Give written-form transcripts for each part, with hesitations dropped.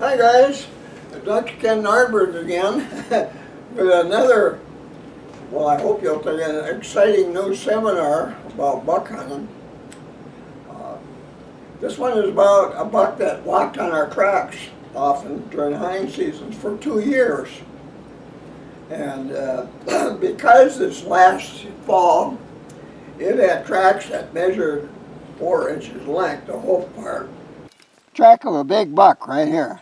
Hi guys, Dr. Ken Nordberg again with another, well I hope you'll take an exciting new seminar about buck hunting. This one is about a buck that walked on our tracks often during hunting seasons for 2 years. And because this last fall it had tracks that measured 4 inches length, the hoof part. Track of a big buck right here.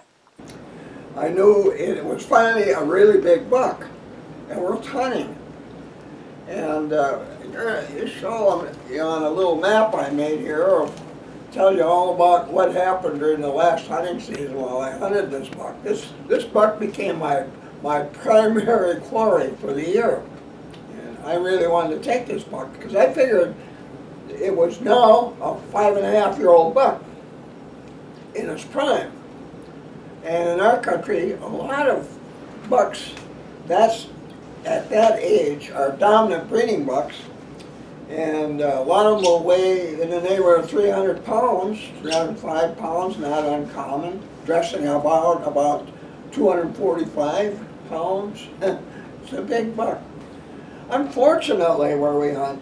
I knew it was finally a really big buck and worth hunting. And you show them on a little map I made here, tells you all about what happened during the last hunting season while I hunted this buck. This buck became my primary quarry for the year. And I really wanted to take this buck because I figured it was now a 5.5-year-old buck in its prime. And in our country, a lot of bucks at that age are dominant breeding bucks, and a lot of them will weigh in the neighborhood of 300 pounds, 305 pounds, not uncommon, dressing about 245 pounds. It's a big buck. Unfortunately, where we hunt,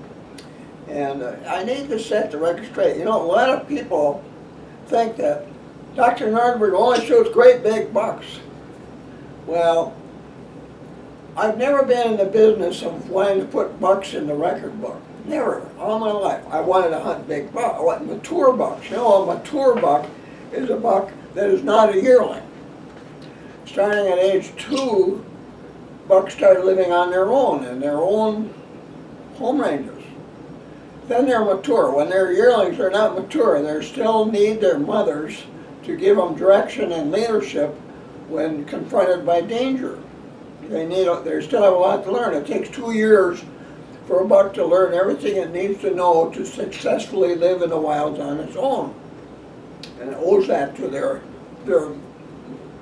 and I need to set the record straight, a lot of people think that Dr. Nordberg only shoots great big bucks. Well, I've never been in the business of wanting to put bucks in the record book. Never, all my life. I wanted to hunt big bucks. I want mature bucks. A mature buck is a buck that is not a yearling. Starting at age 2, bucks start living on their own in their own home ranges. Then they're mature. When they're yearlings, they're not mature. They still need their mothers to give them direction and leadership when confronted by danger. They still have a lot to learn. It takes 2 years for a buck to learn everything it needs to know to successfully live in the wilds on its own. And it owes that to their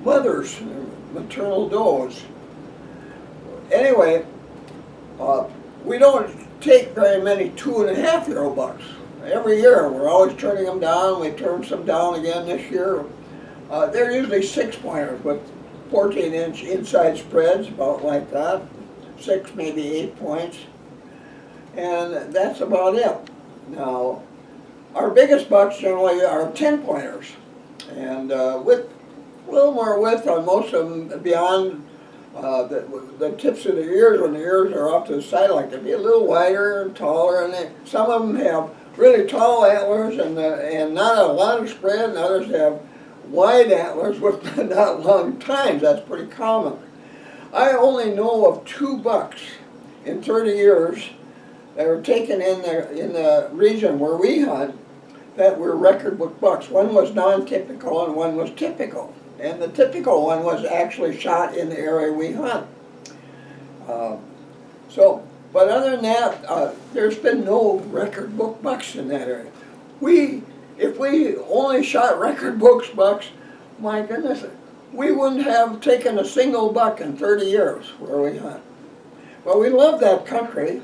mothers, their maternal does. Anyway, we don't take very many 2.5-year-old bucks. Every year, we're always turning them down. We turned some down again this year. They're usually 6-pointers with 14-inch inside spreads, about like that. 6, maybe 8 points. And that's about it. Now, our biggest bucks generally are 10-pointers. And with a little more width on most of them beyond the tips of the ears. When the ears are off to the side, like to be a little wider and taller. And some of them have really tall antlers and not a lot of spread, and others have wide antlers with not long tines. That's pretty common. I only know of 2 bucks in 30 years that were taken in the region where we hunt that were record book bucks. One was non-typical and one was typical. And the typical one was actually shot in the area we hunt. But other than that, there's been no record book bucks in that area. If we only shot record books bucks, my goodness, we wouldn't have taken a single buck in 30 years where we hunt. Well, we love that country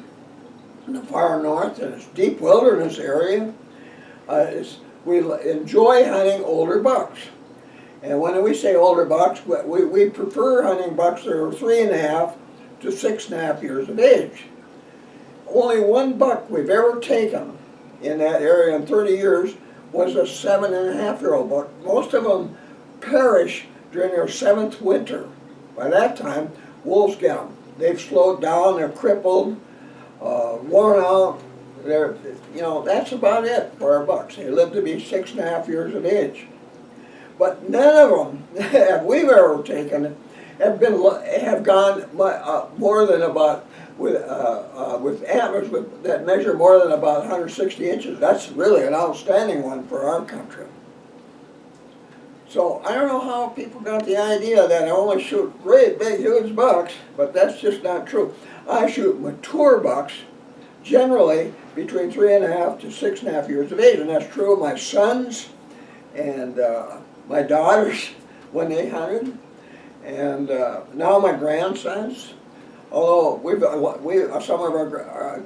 in the far north, and it's deep wilderness area. We enjoy hunting older bucks. And when we say older bucks, we prefer hunting bucks that are 3.5 to 6.5 years of age. Only 1 buck we've ever taken in that area in 30 years was a 7.5-year-old buck. Most of them perish during their 7th winter. By that time, wolves get them. They've slowed down, they're crippled, worn out. That's about it for our bucks. They live to be 6.5 years of age. But none of them that we've ever taken have gone more than about with antlers that measure more than about 160 inches. That's really an outstanding one for our country. So I don't know how people got the idea that I only shoot great big huge bucks, but that's just not true. I shoot mature bucks generally between 3.5 to 6.5 years of age, and that's true of my sons and my daughters when they hunted, and now my grandsons. Although some of our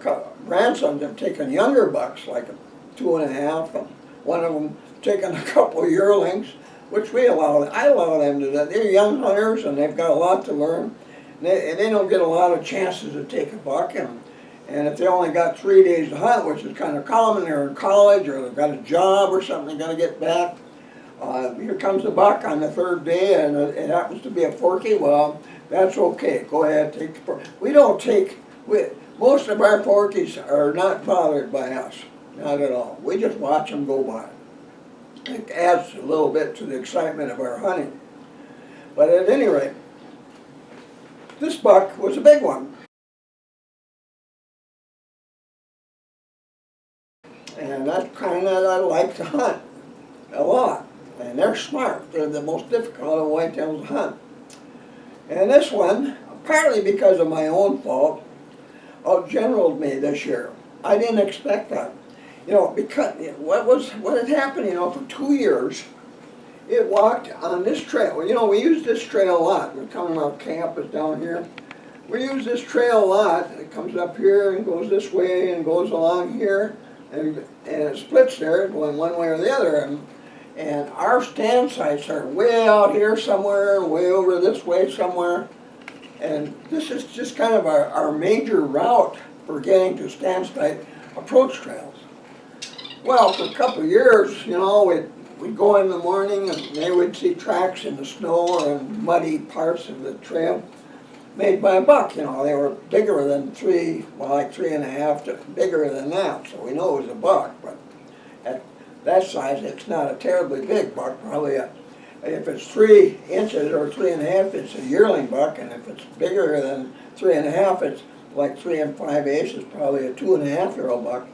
grandsons have taken younger bucks, like 2.5, and one of them taken a couple of yearlings. which I allow them to do that. They're young hunters and they've got a lot to learn. And they don't get a lot of chances to take a buck, and if they only got 3 days to hunt, which is kind of common, they're in college or they've got a job or something, they got to get back. Here comes a buck on the 3rd day, and it happens to be a forky. Well, that's okay. Go ahead, take the forky. Most of our forkies are not bothered by us, not at all. We just watch them go by. It adds a little bit to the excitement of our hunting. But at any rate, this buck was a big one. And that's kind of I like to hunt a lot. And they're smart. They're the most difficult of whitetails to hunt. And this one, partly because of my own fault, outgeneraled me this year. I didn't expect that. You know, because what had happened, you know, for 2 years, it walked on this trail. You know, we use this trail a lot. We're coming out camp is down here. We use this trail a lot. It comes up here and goes this way and goes along here, and it splits there, going one way or the other. And our stand sites are way out here somewhere, way over this way somewhere. And this is just kind of our major route for getting to stand site approach trails. Well, for a couple of years, you know, we'd go in the morning and they would see tracks in the snow or in muddy parts of the trail made by a buck. You know, they were bigger than 3, well, like 3.5 to bigger than that. So we know it was a buck, but at that size, it's not a terribly big buck. Probably if it's 3 inches or 3.5, it's a yearling buck, and if it's bigger than 3.5, it's like 3 5/8, it's probably a 2.5-year-old buck.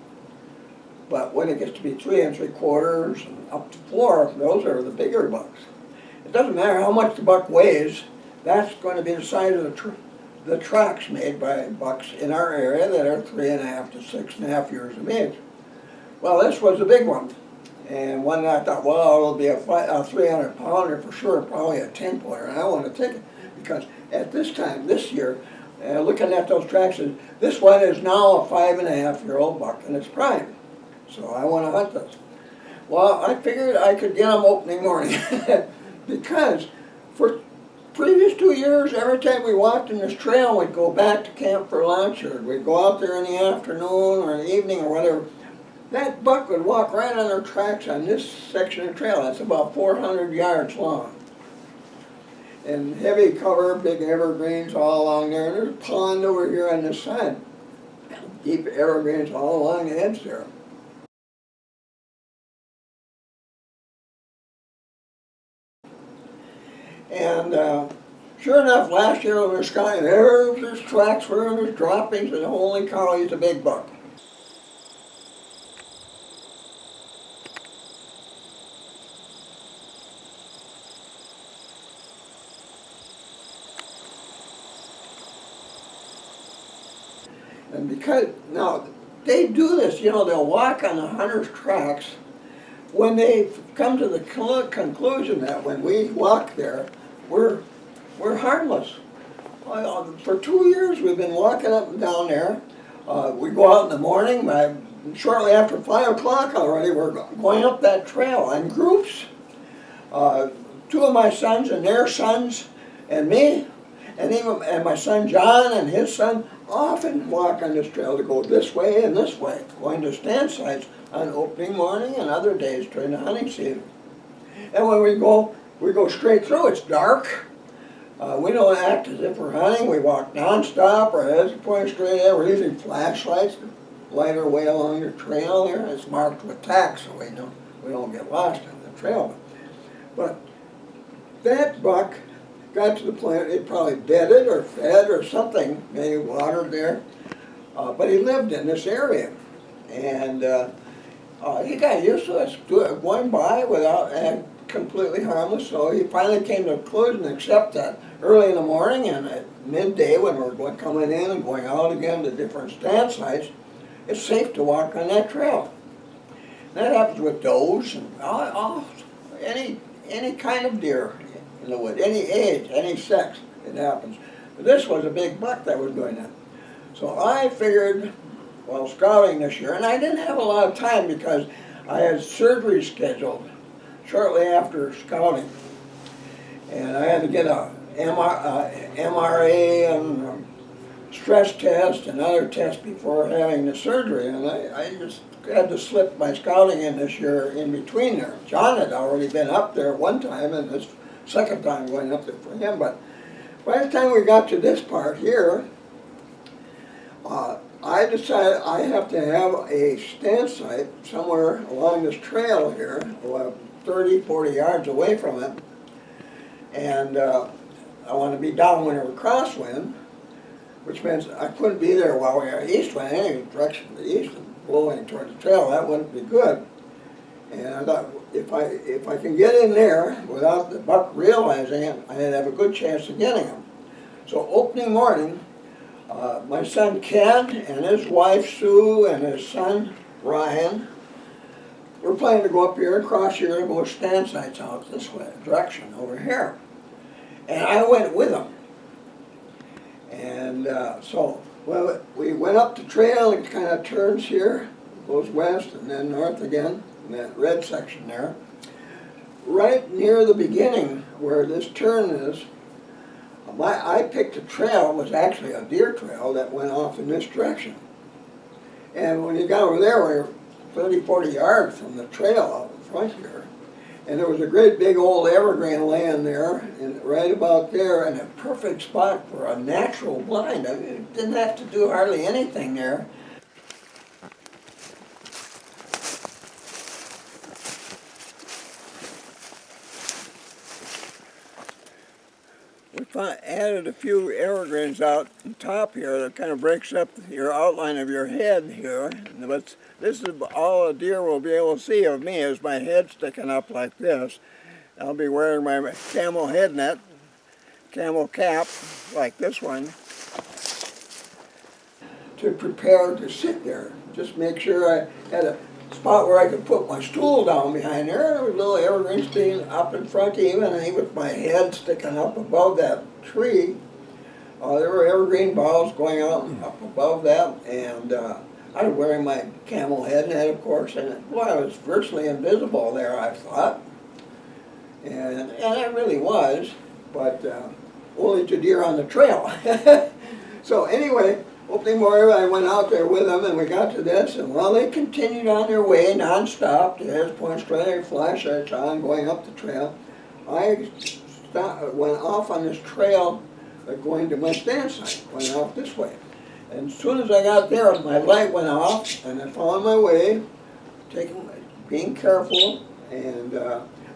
But when it gets to be 3 3/4 and up to 4, those are the bigger bucks. It doesn't matter how much the buck weighs, that's going to be the size of the tracks made by bucks in our area that are 3.5 to 6.5 years of age. Well, this was a big one. And one night I thought, well, it'll be a 300-pounder for sure, probably a 10-pointer. And I want to take it because at this time, this year, looking at those tracks, this one is now a 5.5-year-old buck in its prime. So I want to hunt this. Well, I figured I could get them opening morning because for previous 2 years, every time we walked in this trail, we'd go back to camp for lunch, or we'd go out there in the afternoon or in the evening or whatever. That buck would walk right on their tracks on this section of trail. That's about 400 yards long. And heavy cover, big evergreens all along there. And there's a pond over here on this side. Deep evergreens all along the edge there. And sure enough, last year when we were scouting, there's tracks where there's droppings, and holy cow, he's a big buck. And because, now, they do this, you know, they'll walk on the hunter's tracks when they come to the conclusion that when we walk there, we're harmless. For 2 years we've been walking up and down there. We go out in the morning, shortly after 5 o'clock already, we're going up that trail in groups. 2 of my sons and their sons and me, and my son John and his son often walk on this trail to go this way and this way, going to stand sites on opening morning and other days during the hunting season. And when we go straight through. It's dark. We don't act as if we're hunting. We walk nonstop. Our heads are pointed straight ahead. We're using flashlights to light our way along the trail there. It's marked with tacks, so we don't get lost on the trail. But that buck got to the point it probably bedded or fed or something, maybe watered there. But he lived in this area, and he got used to us going by without and completely harmless. So he finally came to a conclusion, except that early in the morning and at midday when we're coming in and going out again to different stand sites, it's safe to walk on that trail. And that happens with does and any kind of deer in the wood, any age, any sex, it happens. But this was a big buck that was doing that. So I figured, while scouting this year, and I didn't have a lot of time because I had surgery scheduled shortly after scouting. And I had to get a MRA and stress test and other tests before having the surgery. And I just had to slip my scouting in this year in between there. John had already been up there one time, and this second time going up there for him. But by the time we got to this part here, I decided I have to have a stand site somewhere along this trail here, about 30, 40 yards away from it. And I want to be downwind or crosswind, which means I couldn't be there while we were east wind, any direction to the east and blowing toward the trail. That wouldn't be good. And I thought if I can get in there without the buck realizing it, I'd have a good chance of getting him. So opening morning, my son Ken and his wife Sue and his son Ryan were planning to go up here and cross here and go stand sites out this way, direction over here. And I went with them. And well, we went up the trail, it kind of turns here, goes west and then north again, in that red section there. Right near the beginning where this turn is, I picked a trail, it was actually a deer trail that went off in this direction. And when you got over there, we were 30, 40 yards from the trail out in front here. And there was a great big old evergreen laying there, and right about there, and a perfect spot for a natural blind. I mean, it didn't have to do hardly anything there. We added a few evergreens out on top here that kind of breaks up your outline of your head here. But this is all a deer will be able to see of me is my head sticking up like this. I'll be wearing my camel head net, camel cap like this one, to prepare to sit there. Just make sure I had a spot where I could put my stool down behind there. There was little evergreens being up in front even, and with my head sticking up above that tree. There were evergreen boughs going out up above that, and I was wearing my camel head net, of course, and boy, I was virtually invisible there, I thought. And it really was, but only to deer on the trail. So anyway, opening morning, I went out there with them, and we got to this, and well, they continued on their way non-stop. They had points straight, flashlights on, going up the trail. I went off on this trail going to my stand site, went off this way. And as soon as I got there, my light went off, and I found my way, being careful, and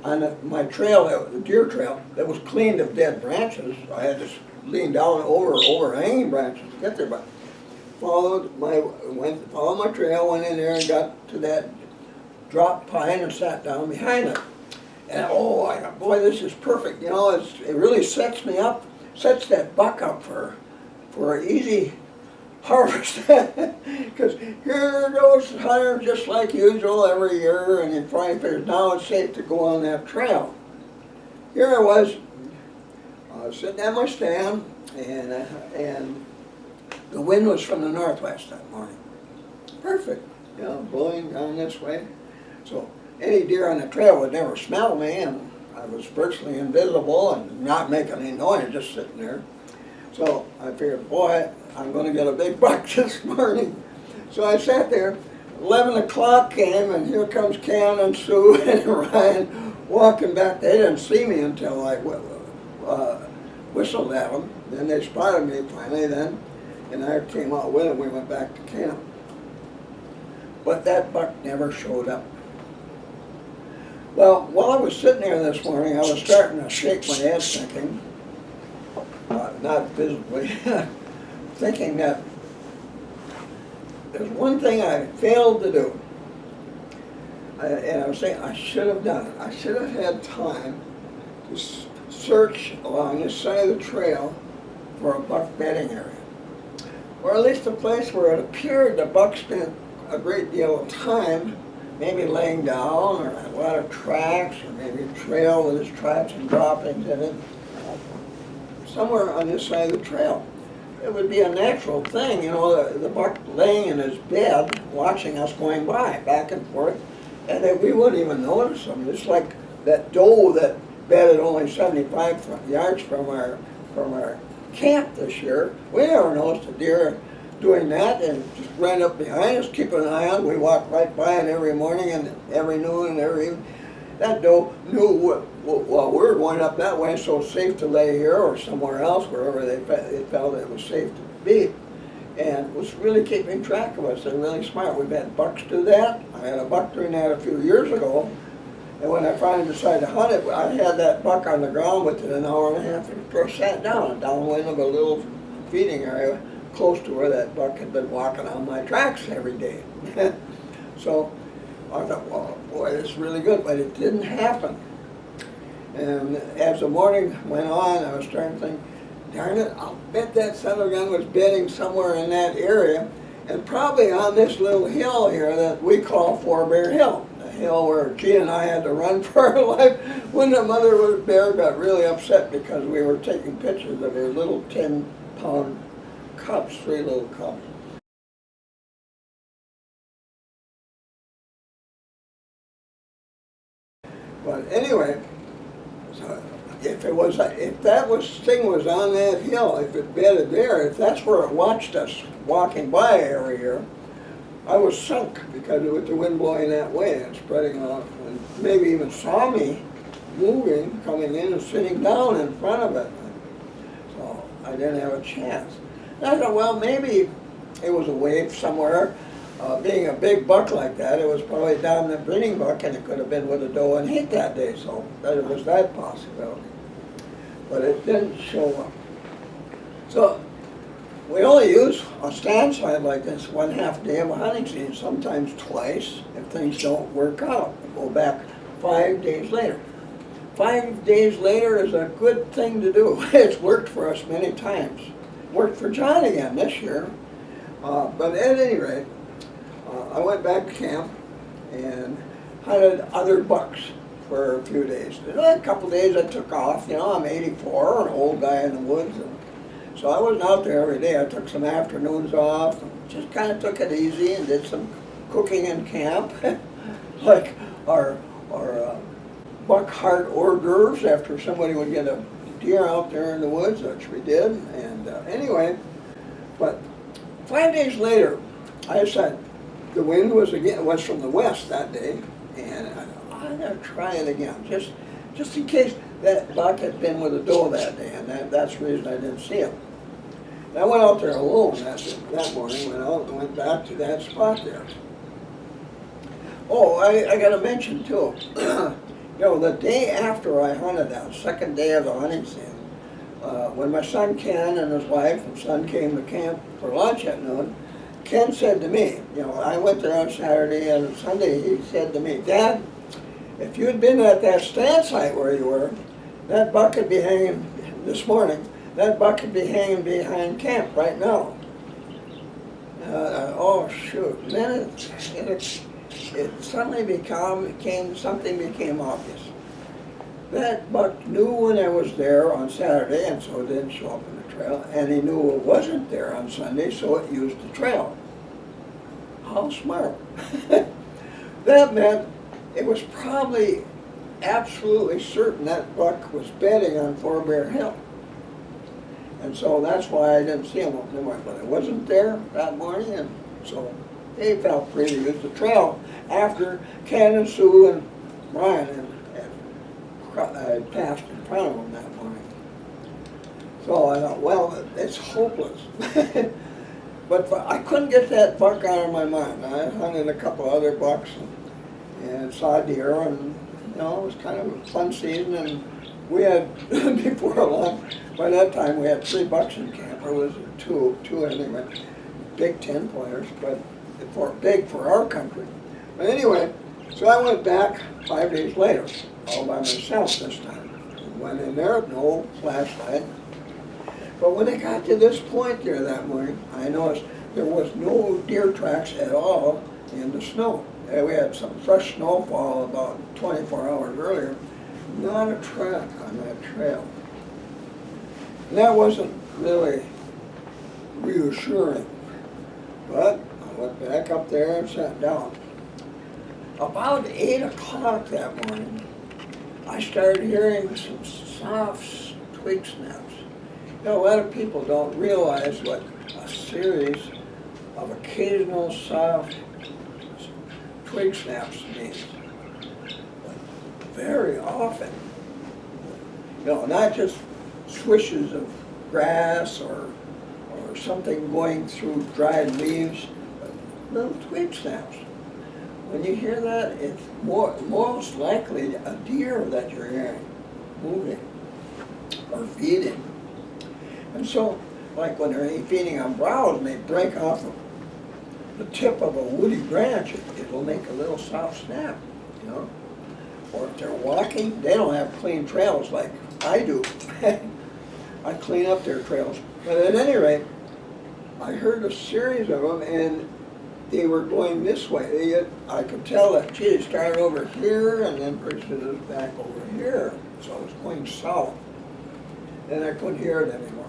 on my trail, the deer trail, that was cleaned of dead branches. I had to lean down over overhanging branches to get there, but followed my trail, went in there and got to that drop pine and sat down behind it. And oh, I thought, boy, this is perfect. You know, it really sets that buck up for an easy harvest. Because here goes the hunter just like usual every year, and he finally figures now it's safe to go on that trail. Here I was sitting at my stand, and the wind was from the northwest that morning. Perfect, you know, blowing down this way. So any deer on the trail would never smell me, and I was virtually invisible and not making any noise, just sitting there. So I figured, boy, I'm going to get a big buck this morning. So I sat there. 11 o'clock came, and here comes Ken and Sue and Ryan walking back. They didn't see me until I whistled at them. Then they spotted me finally then, and I came out with them. We went back to camp. But that buck never showed up. Well, while I was sitting there this morning, I was starting to shake my head thinking, not visibly, thinking that there's one thing I failed to do. And I was saying I should have done it. I should have had time to search along this side of the trail for a buck bedding area. Or at least a place where it appeared the buck spent a great deal of time maybe laying down, or a lot of tracks, or maybe a trail with its tracks and droppings in it. Somewhere on this side of the trail. It would be a natural thing, you know, the buck laying in his bed, watching us going by, back and forth, and that we wouldn't even notice him. It's like that doe that bedded only 75 yards from our camp this year. We never noticed a deer doing that, and just ran up behind us, keeping an eye on. We walked right by it every morning and every noon and every evening. That doe knew well, we were going up that way, so it's safe to lay here or somewhere else, wherever they felt it was safe to be, and was really keeping track of us. They're really smart. We've had bucks do that. I had a buck doing that a few years ago, and when I finally decided to hunt it, I had that buck on the ground within an hour and a half, and of course sat down downwind of a little feeding area close to where that buck had been walking on my tracks every day. So I thought, well, boy, this is really good, but it didn't happen. And as the morning went on, I was starting to think, darn it, I'll bet that son of a gun was bedding somewhere in that area, and probably on this little hill here that we call Four Bear Hill, the hill where Gene and I had to run for our life when the mother bear got really upset because we were taking pictures of her little 10-pound cubs, 3 little cubs. But anyway, so if that thing was on that hill, if it bedded there, if that's where it watched us walking by every year, I was sunk because with the wind blowing that way and spreading out, and maybe even saw me moving, coming in and sitting down in front of it. So I didn't have a chance. And I thought, well, maybe it was a wave somewhere. Being a big buck like that, it was probably down the breeding buck, and it could have been with a doe and heat that day, so there was that possibility. But it didn't show up. So we only use a stand side like this 1/2 day of a hunting season, sometimes twice if things don't work out. We go back 5 days later. 5 days later is a good thing to do. It's worked for us many times. Worked for John again this year. But at any rate, I went back to camp and hunted other bucks for a few days. A couple days I took off. You know, I'm 84, an old guy in the woods, and so I wasn't out there every day. I took some afternoons off and just kind of took it easy and did some cooking in camp, like our buck heart hors d'oeuvres after somebody would get a deer out there in the woods, which we did. And anyway, but 5 days later, I decided the wind was from the west that day, and I thought, I'm gonna try it again, just in case that buck had been with a doe that day, and that's the reason I didn't see him. And I went out there alone that morning, went out and went back to that spot there. Oh, I gotta mention too, you know, the day after I hunted that, second day of the hunting season, when my son Ken and his wife and son came to camp for lunch at noon, Ken said to me, you know, I went there on Saturday and Sunday, he said to me, Dad, if you had been at that stand site where you were, that buck would be hanging, this morning, that buck would be hanging behind camp right now. Oh shoot, and then it suddenly became obvious. That buck knew when I was there on Saturday, and so it didn't show up in the trail, and he knew it wasn't there on Sunday, so it used the trail. How smart. That meant it was probably absolutely certain that buck was bedding on Four Bear Hill. And so that's why I didn't see him up there, but it wasn't there that morning, and so he felt free to use the trail after Ken and Sue and Brian had passed in front of him that morning. So I thought, well, it's hopeless. But I couldn't get that buck out of my mind. I hunted a couple other bucks and saw deer, and you know, it was kind of a fun season. And we had, before long, by that time we had 3 bucks in camp, or was it two anyway, big 10-pointers, but big for our country. But anyway, so I went back 5 days later, all by myself this time. Went in there, no flashlight. But when I got to this point there that morning, I noticed there was no deer tracks at all in the snow. We had some fresh snowfall about 24 hours earlier. Not a track on that trail. And that wasn't really reassuring. But I went back up there and sat down. About 8 o'clock that morning, I started hearing some soft twig snaps. You know, a lot of people don't realize what a series of occasional soft twig snaps means. But very often, you know, not just swishes of grass or something going through dried leaves, but little twig snaps. When you hear that, it's most likely a deer that you're hearing moving or feeding. And so, like when they're feeding on browse and they break off the tip of a woody branch, it will make a little soft snap, you know. Or if they're walking, they don't have clean trails like I do. I clean up their trails. But at any rate, I heard a series of them, and they were going this way. I could tell that, gee, it started over here, and then pushed it back over here. So it was going south. And I couldn't hear it anymore.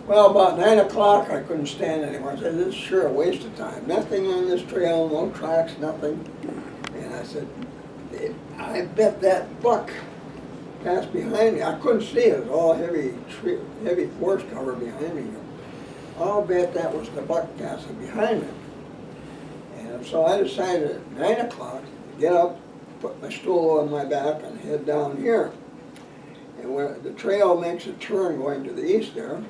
Well, about 9 o'clock, I couldn't stand it anymore. I said, this is sure a waste of time. Nothing on this trail, no tracks, nothing. And I said, I bet that buck passed behind me. I couldn't see it. It was all heavy forest cover behind me. I'll bet that was the buck passing behind me. And so I decided at 9 o'clock to get up, put my stool on my back, and head down here. And when the trail makes a turn going to the east there,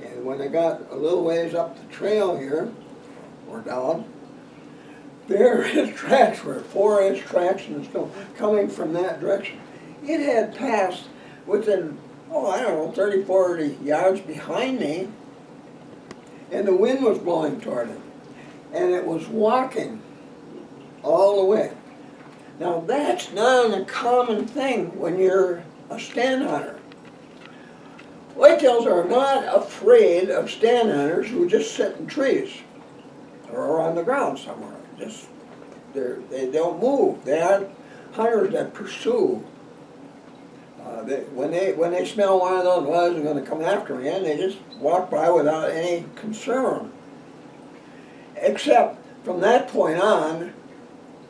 and when I got a little ways up the trail here, or down, there his tracks were 4-inch tracks in the snow coming from that direction. It had passed within, I don't know, 30, 40 yards behind me, and the wind was blowing toward it. And it was walking all the way. Now that's not an uncommon thing when you're a stand hunter. Whitetails are not afraid of stand hunters who just sit in trees or on the ground somewhere. They don't move. They aren't hunters that pursue. When they smell one of those was going to come after me, and they just walk by without any concern. Except from that point on,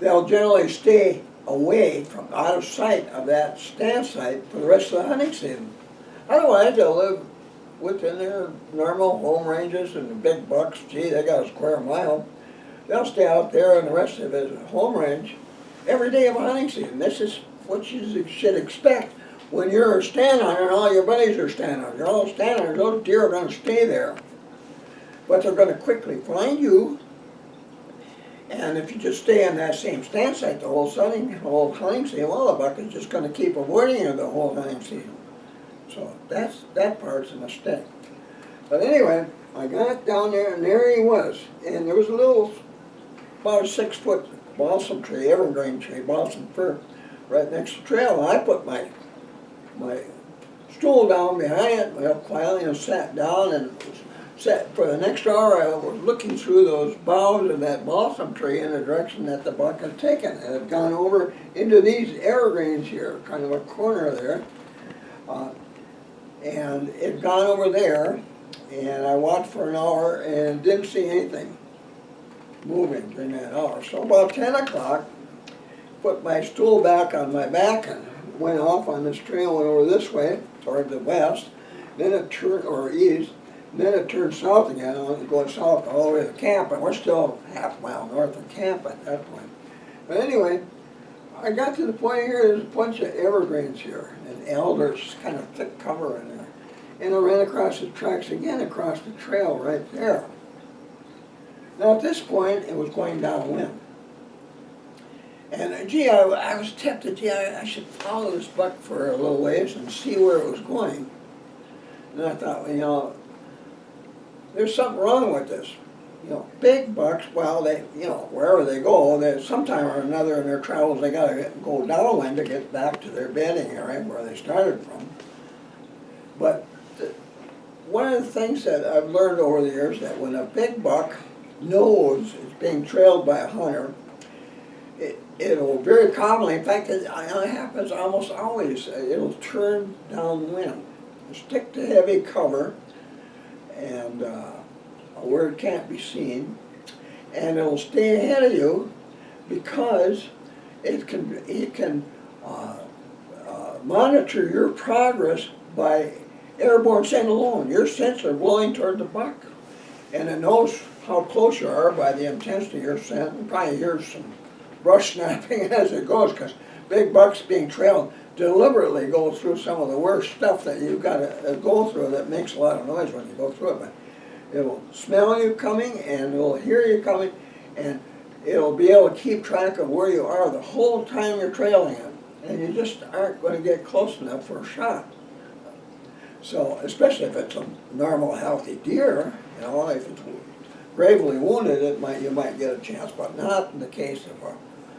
they'll generally stay away from out of sight of that stand site for the rest of the hunting season. Otherwise, they'll live within their normal home ranges, and the big bucks, gee, they got a square mile. They'll stay out there in the rest of his home range every day of a hunting season. This is what you should expect when you're a stand hunter and all your buddies are stand hunters. You're all stand hunters, those deer are going to stay there. But they're going to quickly find you. And if you just stay on that same stand site the whole hunting season, well, the buck is just going to keep avoiding you the whole hunting season. So that part's a mistake. But anyway, I got down there, and there he was. And there was a little, about a 6-foot balsam tree, evergreen tree, balsam fir, right next to the trail. And I put my stool down behind it, well, quietly, and sat down and sat for the next hour. I was looking through those boughs of that balsam tree in the direction that the buck had taken. It had gone over into these evergreens here, kind of a corner there. And it had gone over there, and I watched for an hour and didn't see anything moving during that hour. So about 10 o'clock, put my stool back on my back and went off on this trail, went over this way toward the west, then it turned, or east, then it turned south again. I was going south all the way to camp, and we're still half a mile north of camp at that point. But anyway, I got to the point here, there's a bunch of evergreens here, and elders, kind of thick cover in there. And I ran across the tracks again across the trail right there. Now at this point, it was going downwind. And gee, I was tempted, I should follow this buck for a little ways and see where it was going. And I thought, well, there's something wrong with this. Big bucks, well, they, wherever they go, sometime or another in their travels, they got to go downwind to get back to their bedding area where they started from. But one of the things that I've learned over the years, that when a big buck knows it's being trailed by a hunter, it'll very commonly, in fact, it happens almost always, it'll turn downwind, stick to heavy cover, and where it can't be seen, and it'll stay ahead of you because it can monitor your progress by airborne scent alone. Your scents are blowing toward the buck, and it knows how close you are by the intensity of your scent. You probably hear some brush snapping as it goes, because big bucks being trailed deliberately go through some of the worst stuff that you've got to go through that makes a lot of noise when you go through it. But it'll smell you coming, and it'll hear you coming, and it'll be able to keep track of where you are the whole time you're trailing it. And you just aren't going to get close enough for a shot. So, especially if it's a normal, healthy deer, you know, if it's gravely wounded, you might get a chance, but not in the case of a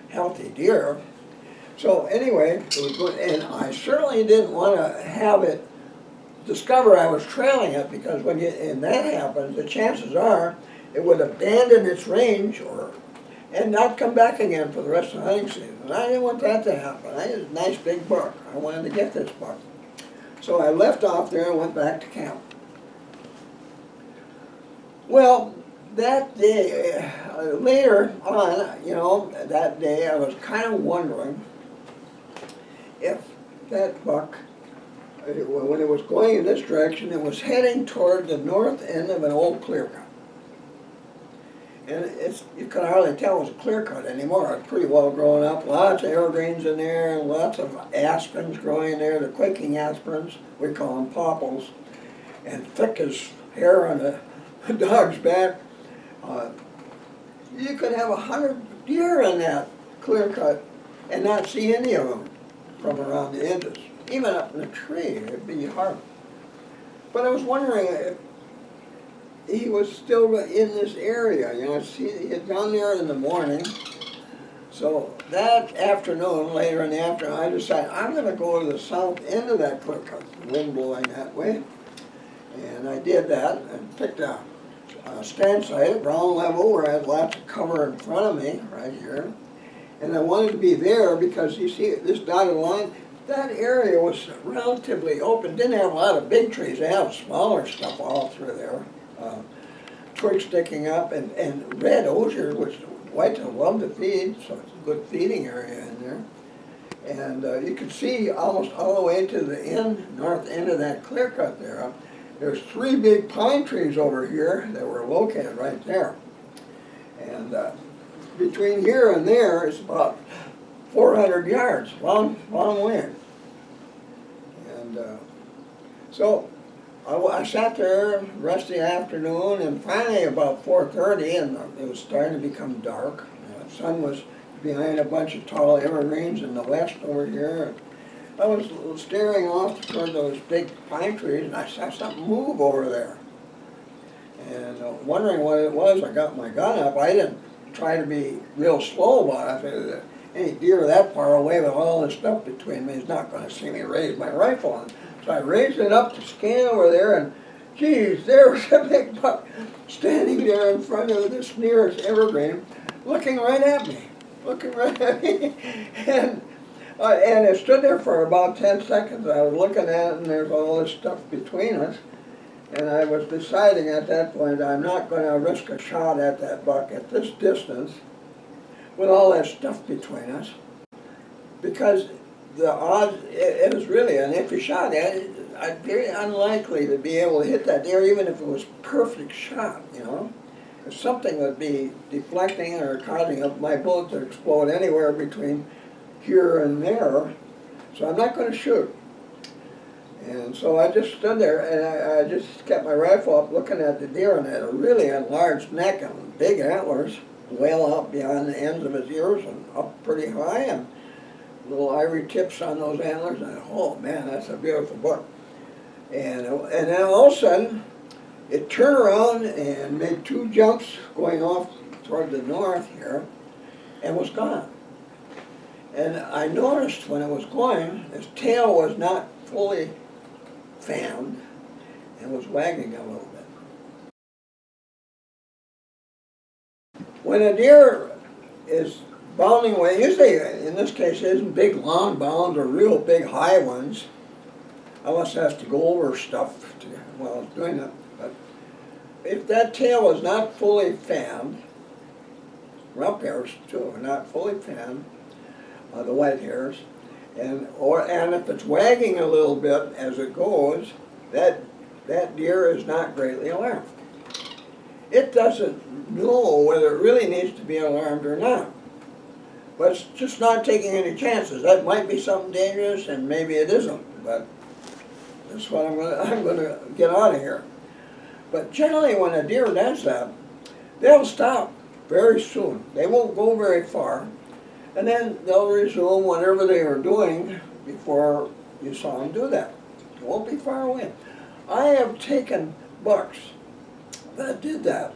healthy deer. So anyway, it was good, and I certainly didn't want to have it discover I was trailing it, because and that happens, the chances are it would abandon its range and not come back again for the rest of the hunting season. And I didn't want that to happen. I had a nice big buck. I wanted to get this buck. So I left off there and went back to camp. Well, that day, later on, you know, that day I was kind of wondering if that buck, when it was going in this direction, it was heading toward the north end of an old clear cut. And you can hardly tell it was a clear cut anymore. It's pretty well grown up. Lots of evergreens in there, and lots of aspens growing there, the quaking aspens. We call them popples. And thick as hair on a dog's back. You could have 100 deer in that clear cut and not see any of them from around the edges. Even up in the tree, it'd be hard. But I was wondering if he was still in this area. You know, he had gone there in the morning. So that afternoon, later in the afternoon, I decided I'm going to go to the south end of that clear cut, the wind blowing that way. And I did that and picked a stand site at ground level where I had lots of cover in front of me, right here. And I wanted to be there because you see this dotted line, that area was relatively open. Didn't have a lot of big trees. They have smaller stuff all through there. Twigs sticking up, and red osier, which whites love to feed, so it's a good feeding area in there. And you can see almost all the way to the north end of that clear cut there. There's 3 big pine trees over here that were located right there. And between here and there is about 400 yards, long way. And so I sat there the rest of the afternoon, and finally about 4:30, and it was starting to become dark. The sun was behind a bunch of tall evergreens in the west over here. I was staring off toward those big pine trees, and I saw something move over there. And wondering what it was, I got my gun up. I didn't try to be real slow about it. Any deer that far away with all this stuff between me is not going to see me raise my rifle on. So I raised it up to scan over there, and geez, there was a big buck standing there in front of this nearest evergreen, looking right at me. And it stood there for about 10 seconds. I was looking at it, and there's all this stuff between us. And I was deciding at that point I'm not going to risk a shot at that buck at this distance with all that stuff between us, because the odds, it was really an iffy shot. I'm very unlikely to be able to hit that deer, even if it was a perfect shot, you know. If something would be deflecting or causing my bullet to explode anywhere between here and there, so I'm not going to shoot. And so I just stood there, and I just kept my rifle up looking at the deer, and it had a really enlarged neck and big antlers, well out beyond the ends of his ears and up pretty high, and little ivory tips on those antlers. And I thought, oh man, that's a beautiful buck. And then all of a sudden, it turned around and made 2 jumps going off toward the north here, and was gone. And I noticed when it was going, his tail was not fully fanned and was wagging a little bit. When a deer is bounding away, usually in this case it isn't big long bounds or real big high ones, unless it has to go over stuff while it's doing it. But if that tail is not fully fanned, rump hairs too are not fully fanned, the white hairs, And if it's wagging a little bit as it goes, that deer is not greatly alarmed. It doesn't know whether it really needs to be alarmed or not. But it's just not taking any chances. That might be something dangerous, and maybe it isn't. But that's what I'm gonna get out of here. But generally, when a deer does that, they'll stop very soon. They won't go very far, and then they'll resume whatever they were doing before you saw them do that. It won't be far away. I have taken bucks that did that.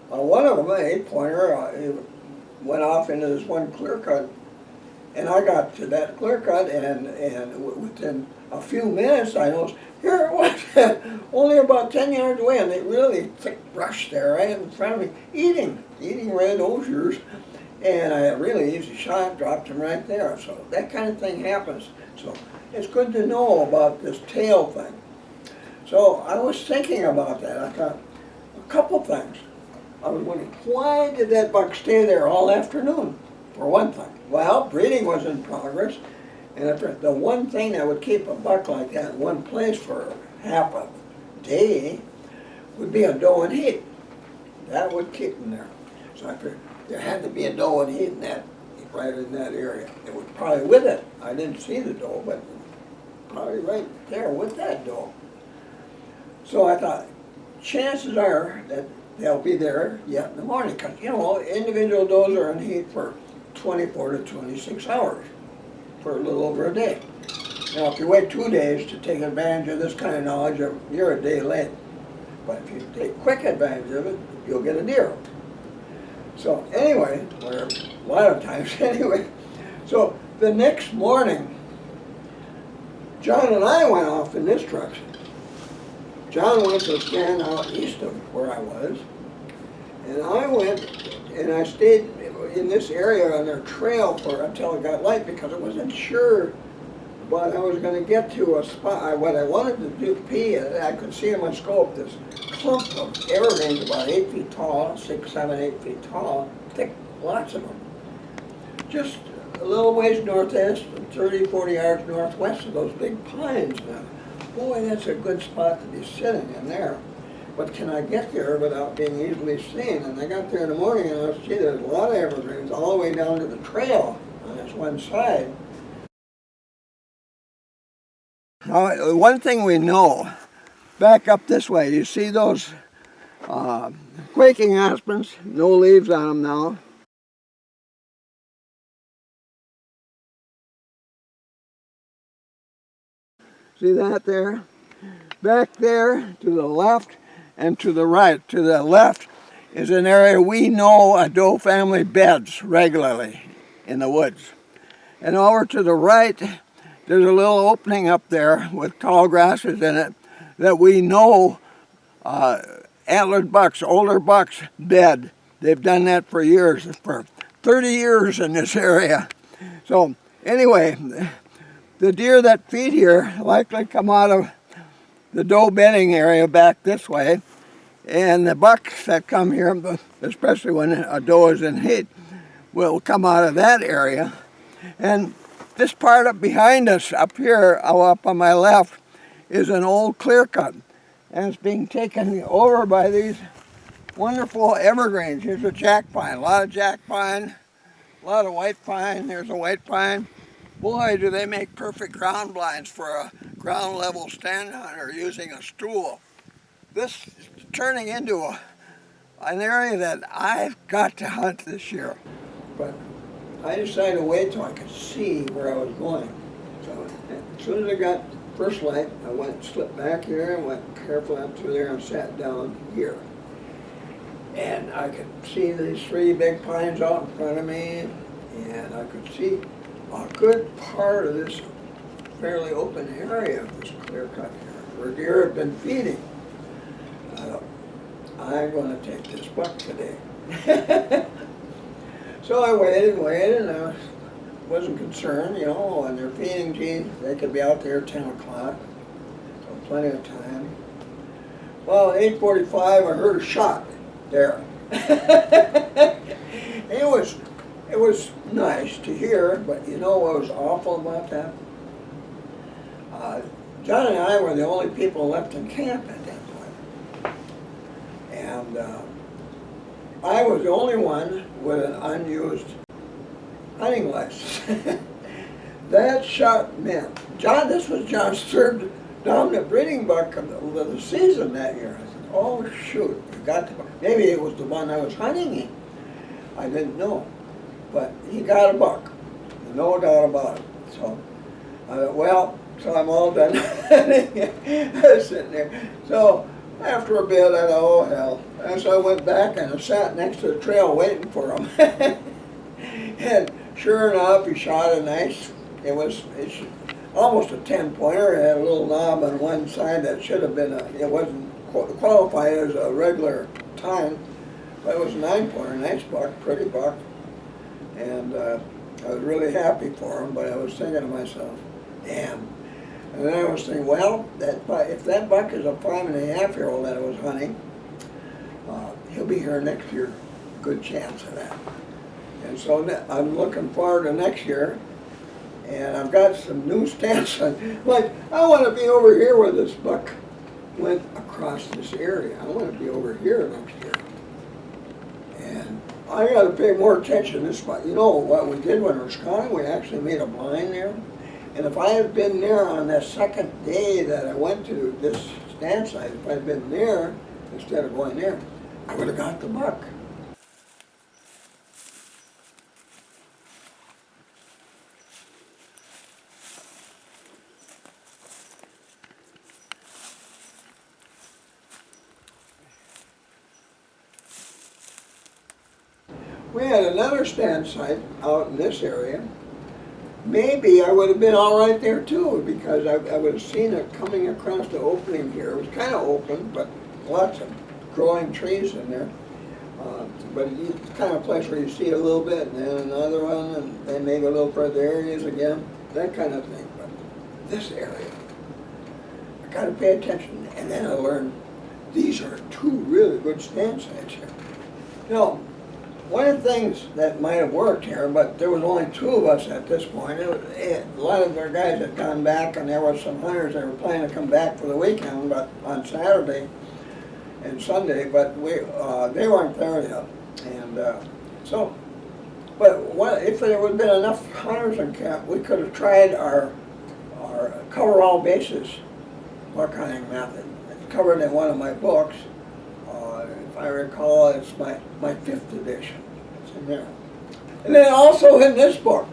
One of them, an 8-pointer, went off into this one clear cut, and I got to that clear cut, and within a few minutes I noticed, here it was, only about 10 yards away, and they really thick brush there right in front of me, eating red osiers, and I had a really easy shot, dropped him right there. So that kind of thing happens. So it's good to know about this tail thing. So I was thinking about that. I thought, a couple things. I was wondering, why did that buck stay there all afternoon, for one thing? Well, breeding was in progress, and the one thing that would keep a buck like that in one place for half a day would be a doe in heat. That would keep him there. So I figured there had to be a doe in heat right in that area. It was probably with it. I didn't see the doe, but probably right there with that doe. So I thought, chances are that they'll be there yet in the morning, because, individual does are in heat for 24 to 26 hours, for a little over a day. Now, if you wait 2 days to take advantage of this kind of knowledge, you're a day late. But if you take quick advantage of it, you'll get a deer. So anyway, or a lot of times anyway, so the next morning, John and I went off in this direction. John went to stand out east of where I was, and I went and I stayed in this area on their trail until it got light, because I wasn't sure but I was going to get to a spot. What I wanted to do, I could see in my scope this clump of evergreens about 8 feet tall, 6, 7, 8 feet tall, thick, lots of them. Just a little ways northeast, 30, 40 yards northwest of those big pines now. Boy, that's a good spot to be sitting in there. But can I get there without being easily seen? And I got there in the morning and I was, gee, there's a lot of evergreens all the way down to the trail on this one side. Now, one thing we know, back up this way, you see those quaking aspens, no leaves on them now. See that there? Back there to the left and to the right. To the left is an area we know a doe family beds regularly in the woods. And over to the right, there's a little opening up there with tall grasses in it that we know antlered bucks, older bucks, bed. They've done that for years, for 30 years in this area. So anyway, the deer that feed here likely come out of the doe bedding area back this way, and the bucks that come here, especially when a doe is in heat, will come out of that area. And this part up behind us, up here, up on my left, is an old clear cut, and it's being taken over by these wonderful evergreens. Here's a jack pine, a lot of jack pine, a lot of white pine. There's a white pine. Boy, do they make perfect ground blinds for a ground level stand hunter using a stool. This is turning into an area that I've got to hunt this year. But I decided to wait till I could see where I was going. So as soon as I got first light, I slipped back here and went carefully up through there and sat down here. And I could see these 3 big pines out in front of me, and I could see a good part of this fairly open area of this clear cut here, where deer have been feeding. I'm going to take this buck today. So I waited, and I wasn't concerned, when they're feeding, gee, they could be out there at 10 o'clock, so plenty of time. Well, at 8:45, I heard a shot there. It was it was nice to hear, but you know what was awful about that? John and I were the only people left in camp at that point. And I was the only one with an unused hunting license. That shot meant, this was John's third dominant breeding buck of the season that year. I said, oh shoot, you got the buck. Maybe it was the one I was hunting in. I didn't know. But he got a buck, no doubt about it. So I thought, well, so I'm all done. I was sitting there. So after a bit, I thought, oh hell. And so I went back and I sat next to the trail waiting for him. And sure enough, he shot a nice, it's almost a 10-pointer. It had a little knob on one side that should have been it wasn't qualified as a regular time, but it was a 9-pointer, nice buck, pretty buck. And I was really happy for him, but I was thinking to myself, damn. And then I was thinking, well, if that buck is a 5.5-year-old that I was hunting, he'll be here next year. Good chance of that. And so I'm looking forward to next year, and I've got some new stance on. Like, I want to be over here where this buck went across this area. I want to be over here next year. And I got to pay more attention to this spot. You know what we did when we were scouting? We actually made a blind there. And if I had been there on that second day that I went to this stand site, if I had been there instead of going there, I would have got the buck. We had another stand site out in this area. Maybe I would have been all right there too, because I would have seen it coming across the opening here. It was kind of open, but lots of growing trees in there. But it's the kind of place where you see a little bit, and then another one, and then maybe a little further areas again, that kind of thing. But this area, I got to pay attention. And then I learned these are two really good stand sites here. You know, one of the things that might have worked here, but there was only 2 of us at this point. A lot of our guys had gone back, and there were some hunters that were planning to come back for the weekend, but on Saturday and Sunday, but they weren't there yet. And if there would have been enough hunters in camp, we could have tried our cover all bases buck hunting method. It's covered in one of my books. If I recall, it's my 5th edition. It's in there. And then also in this book,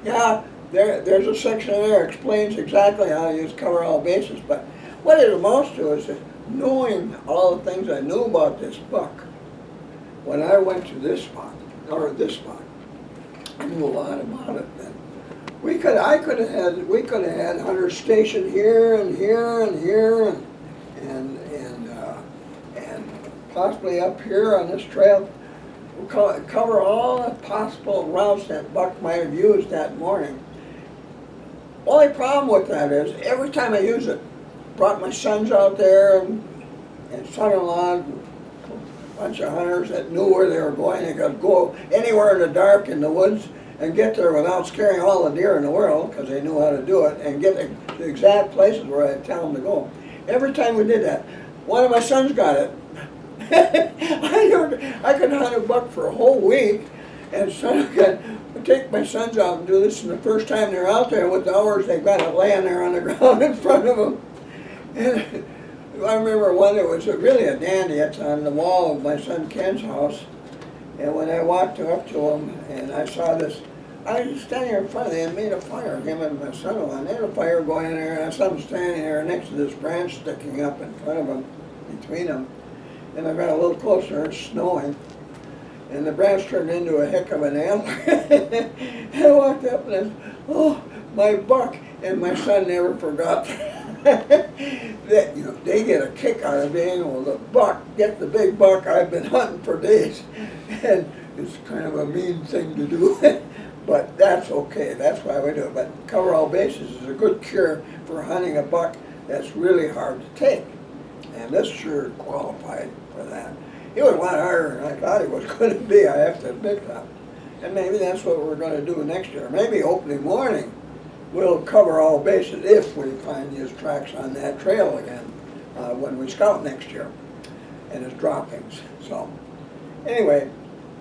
yeah, there's a section in there that explains exactly how to use cover all bases. But what it amounts to is that knowing all the things I knew about this buck, when I went to this spot, I knew a lot about it then. We could have had hunters stationed here and here and here and possibly up here on this trail. We'll cover all the possible routes that buck might have used that morning. Only problem with that is every time I use it, brought my sons out there and son-in-law, a bunch of hunters that knew where they were going. They could go anywhere in the dark in the woods and get there without scaring all the deer in the world, because they knew how to do it, and get the exact places where I tell them to go. Every time we did that, one of my sons got it. I could hunt a buck for a whole week, and so I take my sons out and do this, and the first time they're out there with the hours, they've got it laying there on the ground in front of them. And I remember one that was really a dandy. It's on the wall of my son Ken's house, and when I walked up to him and I saw this, I was just standing there in front of them. They had made a fire, him and my son-in-law. They had a fire going in there, and I saw them standing there next to this branch sticking up in front of them, between them. And I got a little closer, it's snowing, and the branch turned into a heck of an antler. And I walked up and I said, oh, my buck. And my son never forgot that. They get a kick out of being able to get the big buck I've been hunting for days. And it's kind of a mean thing to do, but that's okay. That's why we do it. But cover all bases is a good cure for hunting a buck that's really hard to take. And this sure qualified for that. He was a lot harder than I thought he was going to be, I have to admit that. And maybe that's what we're going to do next year. Maybe opening morning we'll cover all bases if we find his tracks on that trail again when we scout next year, and his droppings. So anyway,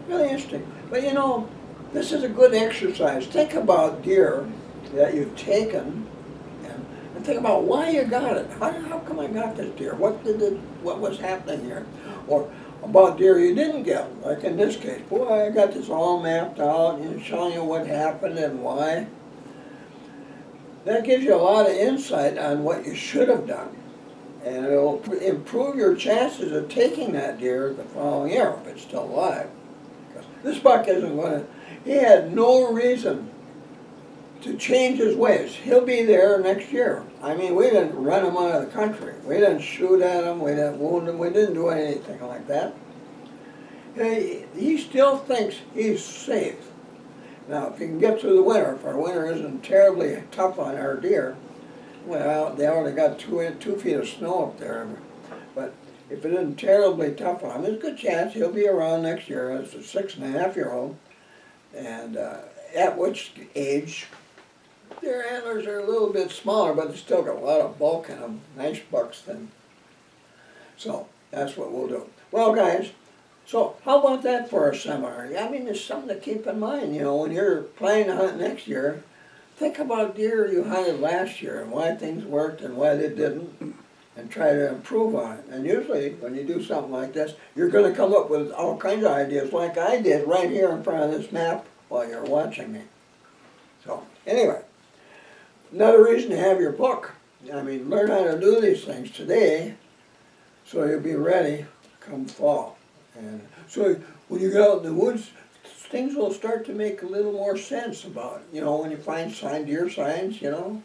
really interesting. But you know, this is a good exercise. Think about deer that you've taken, and think about why you got it. How come I got this deer? What was happening here? Or about deer you didn't get, like in this case. Boy, I got this all mapped out and showing you what happened and why. That gives you a lot of insight on what you should have done. And it'll improve your chances of taking that deer the following year if it's still alive. Because this buck isn't going to, he had no reason to change his ways. He'll be there next year. I mean, we didn't run him out of the country. We didn't shoot at him, we didn't wound him, we didn't do anything like that. He still thinks he's safe. Now, if you can get through the winter, if our winter isn't terribly tough on our deer, well, they already got 2 feet of snow up there. But if it isn't terribly tough on him, there's a good chance he'll be around next year as a 6.5-year-old. And at which age, their antlers are a little bit smaller, but they still got a lot of bulk in them. Nice bucks then. So that's what we'll do. Well, guys, so how about that for a seminar? I mean, there's something to keep in mind, you know, when you're planning to hunt next year. Think about deer you hunted last year and why things worked and why they didn't, and try to improve on it. And usually, when you do something like this, you're going to come up with all kinds of ideas, like I did right here in front of this map while you're watching me. So, anyway, another reason to have your book. I mean, learn how to do these things today so you'll be ready come fall. And so when you get out in the woods, things will start to make a little more sense about, you know, when you find deer signs, you know,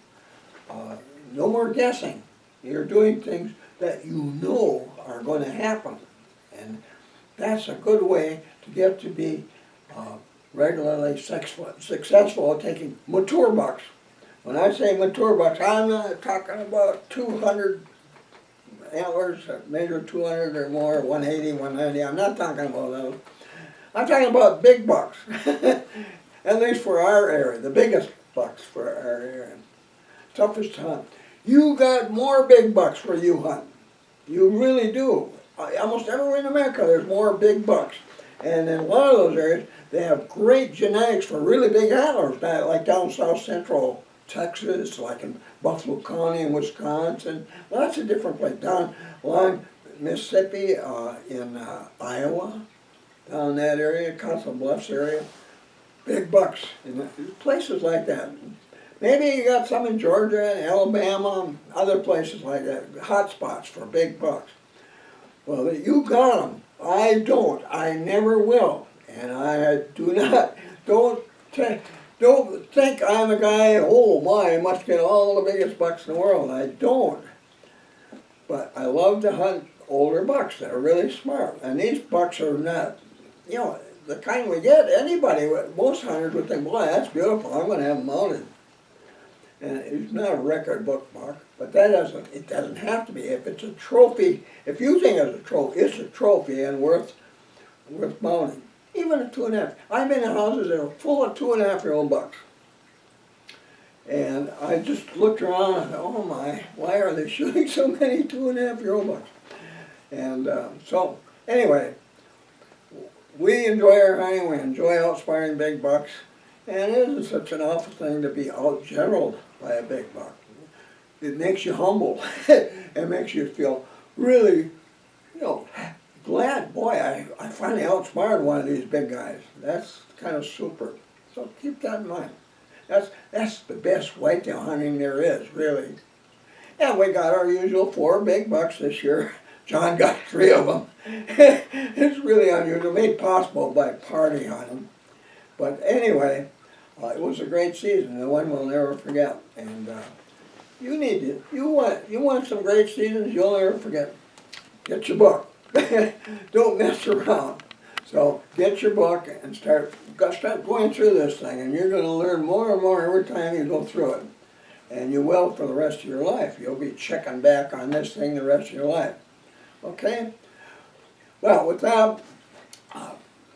no more guessing. You're doing things that you know are going to happen. And that's a good way to get to be regularly successful at taking mature bucks. When I say mature bucks, I'm not talking about 200 antlers that measure 200 or more, 180, 190. I'm not talking about those. I'm talking about big bucks, at least for our area, the biggest bucks for our area. Toughest to hunt. You got more big bucks where you hunt. You really do. Almost everywhere in America there's more big bucks. And in a lot of those areas, they have great genetics for really big antlers, like down south central Texas, like in Buffalo County in Wisconsin, lots of different places. Down along Mississippi, in Iowa, down that area, Council Bluffs area, big bucks in places like that. Maybe you got some in Georgia and Alabama, other places like that, hot spots for big bucks. Well, you got them. I don't. I never will. And I do not, don't think I'm a guy, oh my, I must get all the biggest bucks in the world. I don't. But I love to hunt older bucks that are really smart. And these bucks are not, you know, the kind we get, anybody, most hunters would think, boy, that's beautiful, I'm going to have them mounted. And it's not a record book buck, but it doesn't have to be. If it's a trophy, if you think it's a trophy and worth mounting. Even a 2.5. I've been in houses that are full of 2.5-year-old bucks. And I just looked around and thought, oh my, why are they shooting so many 2.5-year-old bucks? And so, anyway, we enjoy our hunting, we enjoy outsparing big bucks, and it isn't such an awful thing to be out-generaled by a big buck. It makes you humble. It makes you feel really, you know, glad, boy, I finally outsmarted one of these big guys. That's kind of super. So keep that in mind. That's the best whitetail hunting there is, really. And we got our usual 4 big bucks this year. John got 3 of them. It's really unusual, made possible by party hunting. But anyway, it was a great season, the one we'll never forget. And you need to, you want some great seasons you'll never forget. Get your book. Don't mess around. So get your book and start going through this thing, and you're going to learn more and more every time you go through it. And you will for the rest of your life. You'll be checking back on this thing the rest of your life. Okay? Well, with that,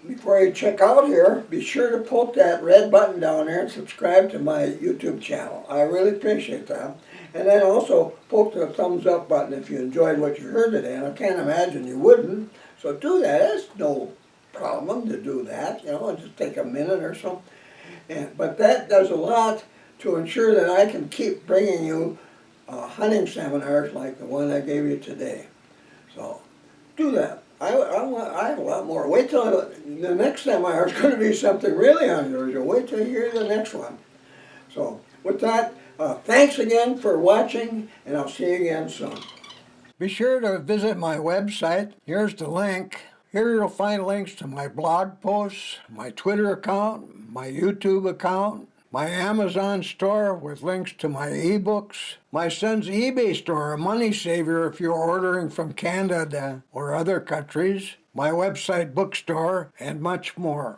before you check out here, be sure to poke that red button down there and subscribe to my YouTube channel. I really appreciate that. And then also poke the thumbs up button if you enjoyed what you heard today. And I can't imagine you wouldn't. So do that. It's no problem to do that. You know, just take a minute or so. But that does a lot to ensure that I can keep bringing you hunting seminars like the one I gave you today. So do that. I have a lot more. Wait till the next seminar is going to be something really unusual. Wait till you hear the next one. So with that, thanks again for watching, and I'll see you again soon. Be sure to visit my website. Here's the link. Here you'll find links to my blog posts, my Twitter account, my YouTube account, my Amazon store with links to my ebooks, my son's eBay store, a money saver if you're ordering from Canada or other countries, my website bookstore, and much more.